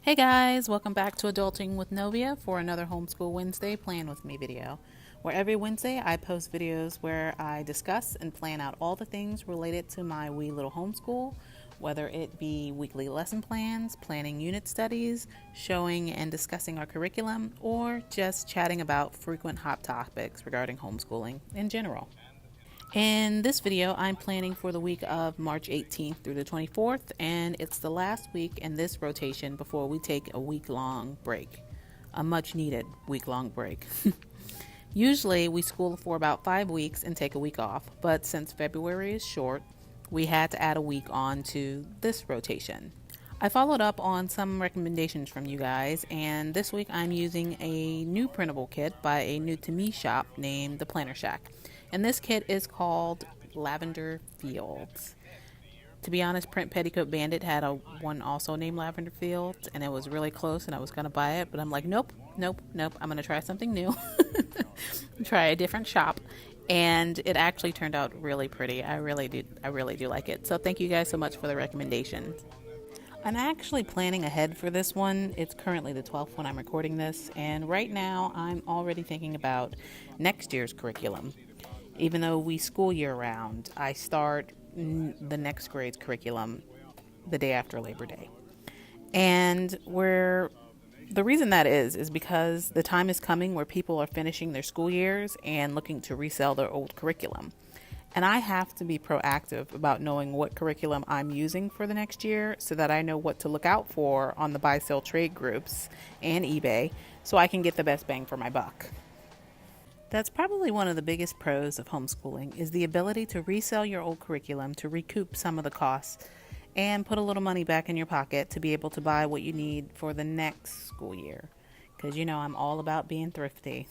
Hey guys, welcome back to Adulting with Novia for another Homeschool Wednesday Plan With Me video, where every Wednesday I post videos where I discuss and plan out all the things related to my wee little homeschool, whether it be weekly lesson plans, planning unit studies, showing and discussing our curriculum, or just chatting about frequent hot topics regarding homeschooling in general. In this video, I'm planning for the week of March 18th through the 24th, and it's the last week in this rotation before we take a week-long break. A much-needed week-long break. Usually, we school for about 5 weeks and take a week off, but since February is short, we had to add a week on to this rotation. I followed up on some recommendations from you guys, and this week I'm using a new printable kit by a new-to-me shop named The Planner Shack. And this kit is called Lavender Fields. To be honest, Print Petticoat Bandit had one also named Lavender Fields, and it was really close, and I was going to buy it, but I'm like, nope. I'm going to try something new. Try a different shop. And it actually turned out really pretty. I really do like it. So thank you guys so much for the recommendations. I'm actually planning ahead for this one. It's currently the 12th when I'm recording this, and right now I'm already thinking about next year's curriculum. Even though we school year round, I start the next grade's curriculum the day after Labor Day. And the reason that is because the time is coming where people are finishing their school years and looking to resell their old curriculum. And I have to be proactive about knowing what curriculum I'm using for the next year so that I know what to look out for on the buy-sell trade groups and eBay so I can get the best bang for my buck. That's probably one of the biggest pros of homeschooling is the ability to resell your old curriculum to recoup some of the costs and put a little money back in your pocket to be able to buy what you need for the next school year. Because you know I'm all about being thrifty.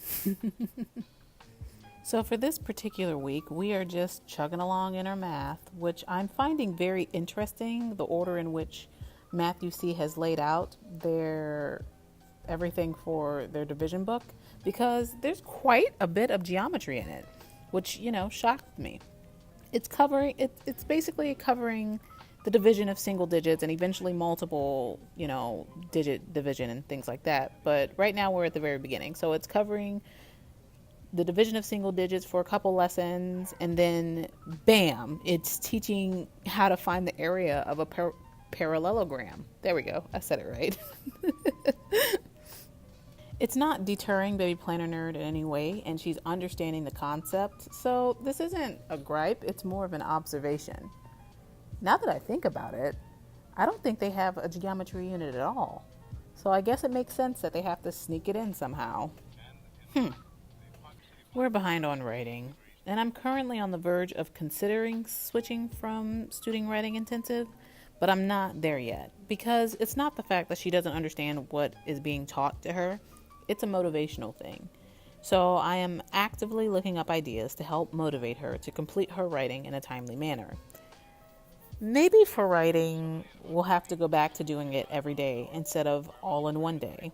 So for this particular week, we are just chugging along in our math, which I'm finding very interesting, the order in which Matthew C. has laid out everything for their division book, because there's quite a bit of geometry in it, which, shocked me. It's basically covering the division of single digits and eventually multiple, digit division and things like that. But right now we're at the very beginning. So it's covering the division of single digits for a couple lessons, and then bam, it's teaching how to find the area of a parallelogram. There we go. I said it right. It's not deterring baby planner nerd in any way, and she's understanding the concept. So this isn't a gripe, it's more of an observation. Now that I think about it, I don't think they have a geometry unit at all. So I guess it makes sense that they have to sneak it in somehow. We're behind on writing, and I'm currently on the verge of considering switching from student writing intensive, but I'm not there yet, because it's not the fact that she doesn't understand what is being taught to her, it's a motivational thing. So I am actively looking up ideas to help motivate her to complete her writing in a timely manner. Maybe for writing, we'll have to go back to doing it every day instead of all in one day.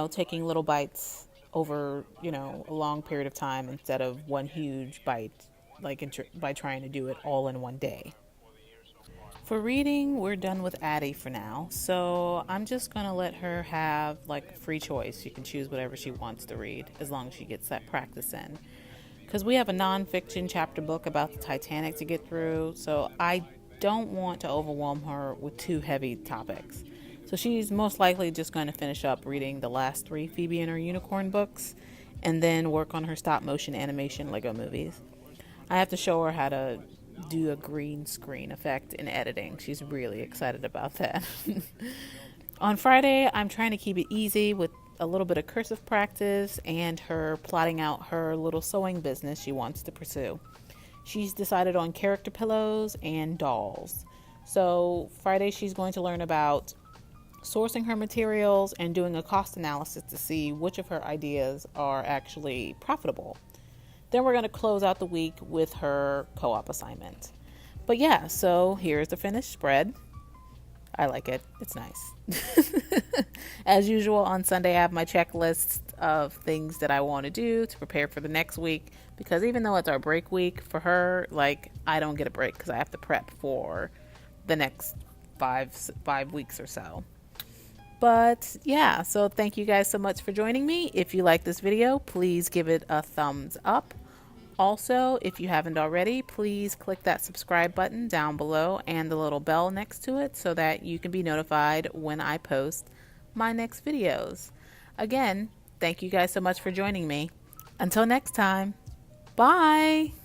Taking little bites over, a long period of time instead of one huge bite, by trying to do it all in one day. For reading, we're done with Addie for now, so I'm just going to let her have free choice. She can choose whatever she wants to read as long as she gets that practice in. Because we have a nonfiction chapter book about the Titanic to get through, so I don't want to overwhelm her with too heavy topics. So she's most likely just going to finish up reading the last 3 Phoebe and Her Unicorn books and then work on her stop motion animation Lego movies. I have to show her how to do a green screen effect in editing. She's really excited about that. On Friday, I'm trying to keep it easy with a little bit of cursive practice and her plotting out her little sewing business she wants to pursue. She's decided on character pillows and dolls. So Friday she's going to learn about sourcing her materials and doing a cost analysis to see which of her ideas are actually profitable. Then we're going to close out the week with her co-op assignment. But yeah, so here's the finished spread. I like it. It's nice. As usual, on Sunday I have my checklist of things that I want to do to prepare for the next week, because even though it's our break week for her, I don't get a break because I have to prep for the next five weeks or so. But yeah, so thank you guys so much for joining me. If you like this video, please give it a thumbs up. Also, if you haven't already, please click that subscribe button down below and the little bell next to it so that you can be notified when I post my next videos. Again, thank you guys so much for joining me. Until next time, bye!